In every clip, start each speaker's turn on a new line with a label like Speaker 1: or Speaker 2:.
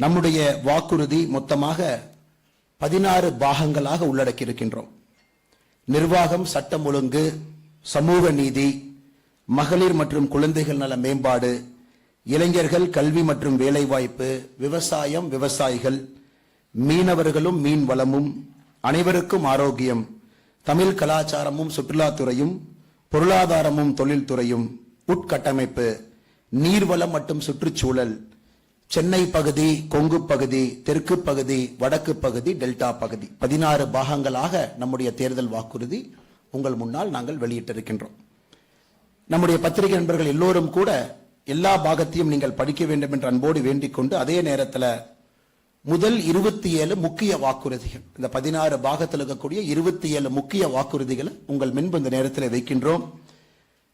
Speaker 1: நம்முடைய வாக்குறுதி மொத்தமாக 16 பாகங்களாக உள்ளடக்கி இருக்கின்றோம். நிர்வாகம், சட்டம் ஒழுங்கு, சமூக நீதி, மகளிர் மற்றும் குழந்தைகள் நல மேம்பாடு, இளைஞர்கள், கல்வி மற்றும் வேலைவாய்ப்பு, விவசாயம், விவசாயிகள், மீனவர்களும் மீன் வளமும், அனைவருக்கும் ஆரோக்கியம், தமிழ் கலாச்சாரமும் சுற்றுலாத்துறையும், பொருளாதாரமும் தொழில்துறையும், உட்கட்டமைப்பு, நீர்வளம் மற்றும் சுற்றுச்சூழல், சென்னை பகுதி, கொங்கு பகுதி, தெற்கு பகுதி, வடக்கு பகுதி, டெல்டா பகுதி, 16 பாகங்களாக நம்முடைய தேர்தல் வாக்குறுதி உங்கள் முன்னால் நாங்கள் வெளியிட்டிருக்கின்றோம். நம்முடைய பத்திரிகை நண்பர்கள் எல்லோரும் கூட எல்லா பாகத்தையும் நீங்கள் படிக்க வேண்டும் என்று அன்போடு வேண்டிக் கொண்டு, அதே நேரத்தில் முதல் 27 முக்கிய வாக்குறுதிகள், இந்த 16 பாகத்தில் இருக்கக்கூடிய 27 முக்கிய வாக்குறுதிகளை உங்கள் முன்பு இந்த நேரத்தில் வைக்கின்றோம்.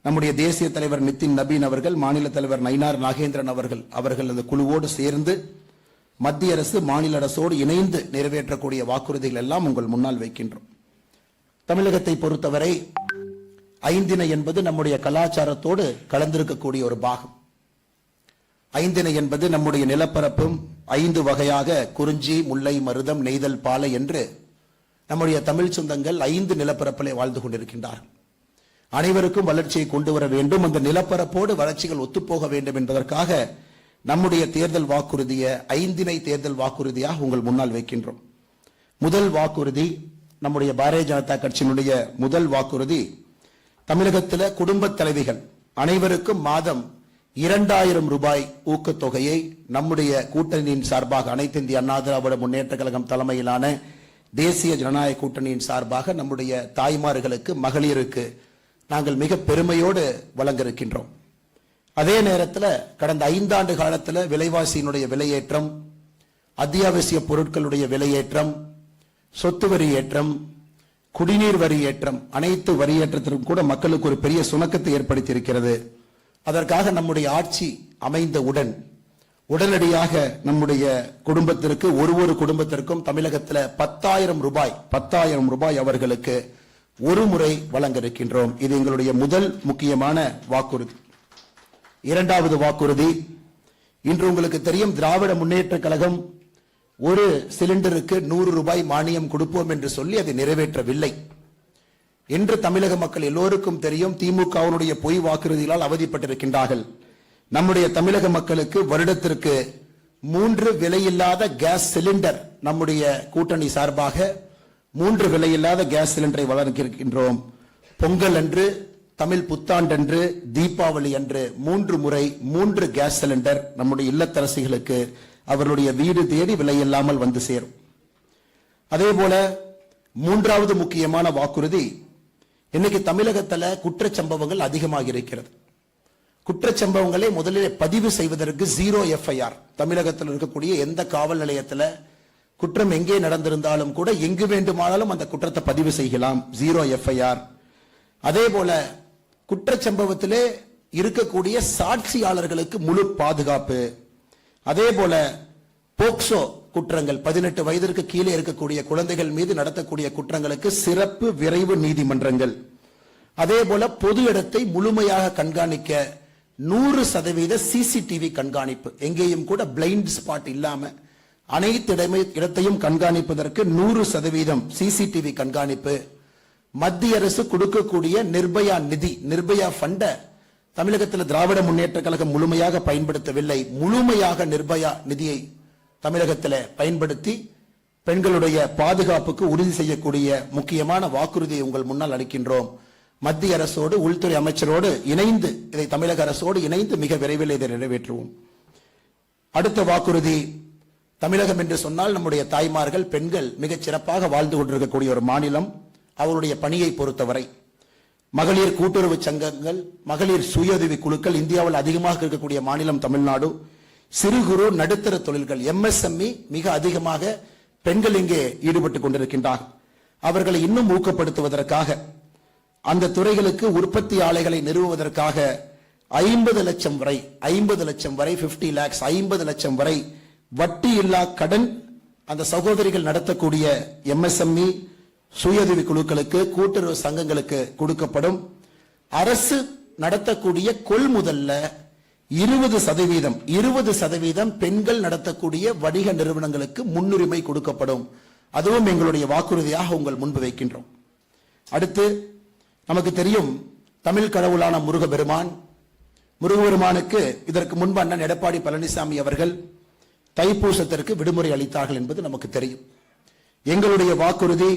Speaker 1: நம்முடைய தேசிய தலைவர் நிதின் நபீன் அவர்கள், மாநில தலைவர் நயினார் நாகேந்திரன் அவர்கள் அந்த குழுவோடு சேர்ந்து மத்திய அரசு மாநில அரசோடு இணைந்து நிறைவேற்றக்கூடிய வாக்குறுதிகள் எல்லாம் உங்கள் முன்னால் வைக்கின்றோம். தமிழகத்தை பொறுத்தவரை ஐந்திணை என்பது நம்முடைய கலாச்சாரத்தோடு கலந்திருக்கக்கூடிய ஒரு பாகம். ஐந்திணை என்பது நம்முடைய நிலப்பரப்பும் 5 வகையாக குறிஞ்சி, முல்லை, மருதம், நெய்தல், பாலை என்று நம்முடைய தமிழ் சொந்தங்கள் 5 நிலப்பரப்பிலே வாழ்ந்து கொண்டிருக்கின்றார்கள். அனைவருக்கும் வளர்ச்சியை கொண்டு வர வேண்டும், அந்த நிலப்பரப்போடு வளர்ச்சிகள் ஒத்துப்போக வேண்டும் என்பதற்காக நம்முடைய தேர்தல் வாக்குறுதியை ஐந்திணை தேர்தல் வாக்குறுதியாக உங்கள் முன்னால் வைக்கின்றோம். முதல் வாக்குறுதி, நம்முடைய பாரதிய ஜனதா கட்சியினுடைய முதல் வாக்குறுதி, தமிழகத்தில் குடும்ப தலைவிகள் அனைவருக்கும் மாதம் 2000 ரூபாய் ஊக்கத்தொகையை நம்முடைய கூட்டணியின் சார்பாக, அனைத்து இந்திய அண்ணா திராவிட முன்னேற்ற கழகம் தலைமையிலான தேசிய ஜனநாயக கூட்டணியின் சார்பாக நம்முடைய தாய்மார்களுக்கு, மகளிருக்கு நாங்கள் மிக பெருமையோடு வழங்க இருக்கின்றோம். அதே நேரத்தில் கடந்த 5 ஆண்டு காலத்தில் விலைவாசியினுடைய விலையேற்றம், அத்தியாவசிய பொருட்களுடைய விலையேற்றம், சொத்து வரி ஏற்றம், குடிநீர் வரி ஏற்றம், அனைத்து வரி ஏற்றத்திற்கும் கூட மக்களுக்கு ஒரு பெரிய சுணக்கத்தை ஏற்படுத்தி இருக்கிறது. அதற்காக நம்முடைய ஆட்சி அமைந்தவுடன் உடனடியாக நம்முடைய குடும்பத்திற்கு, ஒரு குடும்பத்திற்கும் தமிழகத்தில் 10,000 ரூபாய் அவர்களுக்கு ஒரு முறை வழங்க இருக்கின்றோம். இது எங்களுடைய முதல் முக்கியமான வாக்குறுதி. இரண்டாவது வாக்குறுதி, இன்று உங்களுக்கு தெரியும், திராவிட முன்னேற்ற கழகம் ஒரு சிலிண்டருக்கு 100 ரூபாய் மானியம் கொடுப்போம் என்று சொல்லி அதை நிறைவேற்றவில்லை. இன்று தமிழக மக்கள் எல்லோருக்கும் தெரியும், திமுகவினுடைய பொய் வாக்குறுதிகளால் அவதிப்பட்டிருக்கின்றார்கள். நம்முடைய தமிழக மக்களுக்கு வருடத்திற்கு 3 விலையில்லாத கேஸ் சிலிண்டர் நம்முடைய கூட்டணி சார்பாக 3 விலையில்லாத கேஸ் சிலிண்டரை வழங்கியிருக்கின்றோம். பொங்கல் அன்று, தமிழ் புத்தாண்டன்று, தீபாவளி அன்று 3 முறை 3 கேஸ் சிலிண்டர் நம்முடைய இல்லத்தரசிகளுக்கு அவர்களுடைய வீடு தேடி விலையில்லாமல் வந்து சேரும். அதே போல மூன்றாவது முக்கியமான வாக்குறுதி, இன்னைக்கு தமிழகத்தில் குற்றச்சம்பவங்கள் அதிகமாக இருக்கிறது. குற்றச்சம்பவங்களை முதலில் பதிவு செய்வதற்கு 0 FIR, தமிழகத்தில் இருக்கக்கூடிய எந்த காவல் நிலையத்தில் குற்றம் எங்கே நடந்திருந்தாலும் கூட எங்கு வேண்டுமானாலும் அந்த குற்றத்தை பதிவு செய்யலாம், 0 FIR. அதே போல குற்றச்சம்பவத்திலே இருக்கக்கூடிய சாட்சியாளர்களுக்கு முழு பாதுகாப்பு. அதே போல போக்சோ குற்றங்கள், 18 வயதிற்கு கீழே இருக்கக்கூடிய குழந்தைகள் மீது நடத்தக்கூடிய குற்றங்களுக்கு சிறப்பு விரைவு நீதிமன்றங்கள். அதே போல பொது இடத்தை முழுமையாக கண்காணிக்க 100% CCTV கண்காணிப்பு, எங்கேயும் கூட பிளைண்ட் ஸ்பாட் இல்லாம அனைத்து இடத்தையும் கண்காணிப்பதற்கு 100% CCTV கண்காணிப்பு. மத்திய அரசு கொடுக்கக்கூடிய நிர்பயா நிதி, நிர்பயா ஃபண்ட தமிழகத்தில் திராவிட முன்னேற்ற கழகம் முழுமையாக பயன்படுத்தவில்லை. முழுமையாக நிர்பயா நிதியை தமிழகத்தில் பயன்படுத்தி பெண்களுடைய பாதுகாப்புக்கு உறுதி செய்யக்கூடிய முக்கியமான வாக்குறுதியை உங்கள் முன்னால் அளிக்கின்றோம். மத்திய அரசோடு, உள்துறை அமைச்சரோடு இணைந்து, இதை தமிழக அரசோடு இணைந்து மிக விரைவில் இதை நிறைவேற்றுவோம். அடுத்த வாக்குறுதி, தமிழகம் என்று சொன்னால் நம்முடைய தாய்மார்கள், பெண்கள் மிகச் சிறப்பாக வாழ்ந்து கொண்டிருக்கக்கூடிய ஒரு மாநிலம். அவருடைய பணியை பொறுத்தவரை மகளிர் கூட்டுறவு சங்கங்கள், மகளிர் சுயஉதவி குழுக்கள் இந்தியாவில் அதிகமாக இருக்கக்கூடிய மாநிலம் தமிழ்நாடு. சிறு குறு நடுத்தர தொழில்கள், MSME மிக அதிகமாக பெண்கள் இங்கே ஈடுபட்டுக் கொண்டிருக்கின்றார்கள். அவர்களை இன்னும் ஊக்கப்படுத்துவதற்காக, அந்த துறைகளுக்கு உற்பத்தி ஆலைகளை நிறுவுவதற்காக 50 லட்சம் வரை 50 lakhs 50 லட்சம் வரை வட்டி இல்லா கடன் அந்த சகோதரிகள் நடத்தக்கூடிய MSME சுயஉதவி குழுக்களுக்கு, கூட்டுறவு சங்கங்களுக்கு கொடுக்கப்படும். அரசு நடத்தக்கூடிய கொள்முதல்ல 20% பெண்கள் நடத்தக்கூடிய வணிக நிறுவனங்களுக்கு முன்னுரிமை கொடுக்கப்படும். அதுவும் எங்களுடைய வாக்குறுதியாக உங்கள் முன்பு வைக்கின்றோம். அடுத்து நமக்கு தெரியும் தமிழ் கடவுளான முருகபெருமானுக்கு இதற்கு முன்பு அண்ணன் எடப்பாடி பழனிசாமி அவர்கள் தைப்பூசத்திற்கு விடுமுறை அளித்தார்கள் என்பது நமக்கு தெரியும். எங்களுடைய வாக்குறுதி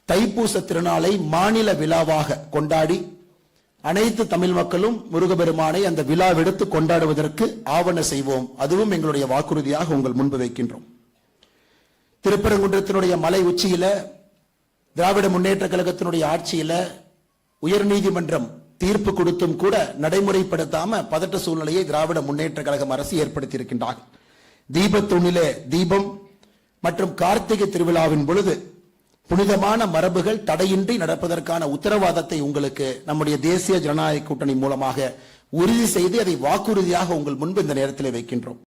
Speaker 1: தைப்பூச திருநாளை மாநில விழாவாக கொண்டாடி அனைத்து தமிழ் மக்களும் முருகபெருமானை அந்த விழாவெடுத்து கொண்டாடுவதற்கு ஆவண செய்வோம். அதுவும் எங்களுடைய வாக்குறுதியாக உங்கள் முன்பு வைக்கின்றோம். திருப்பரங்குன்றத்தினுடைய மலை உச்சியில திராவிட முன்னேற்ற கழகத்தினுடைய ஆட்சியில உயர்நீதிமன்றம் தீர்ப்பு கொடுத்தும் கூட நடைமுறைப்படுத்தாம பதட்ட சூழ்நிலையை திராவிட முன்னேற்ற கழகம் அரசு ஏற்படுத்தி இருக்கின்றார்கள். தீபத்தூணிலே தீபம் மற்றும் கார்த்திகை திருவிழாவின் பொழுது புனிதமான மரபுகள் தடையின்றி நடப்பதற்கான உத்தரவாதத்தை உங்களுக்கு நம்முடைய தேசிய ஜனநாயக கூட்டணி மூலமாக உறுதி செய்து அதை வாக்குறுதியாக உங்கள் முன்பு இந்த நேரத்தில் வைக்கின்றோம்.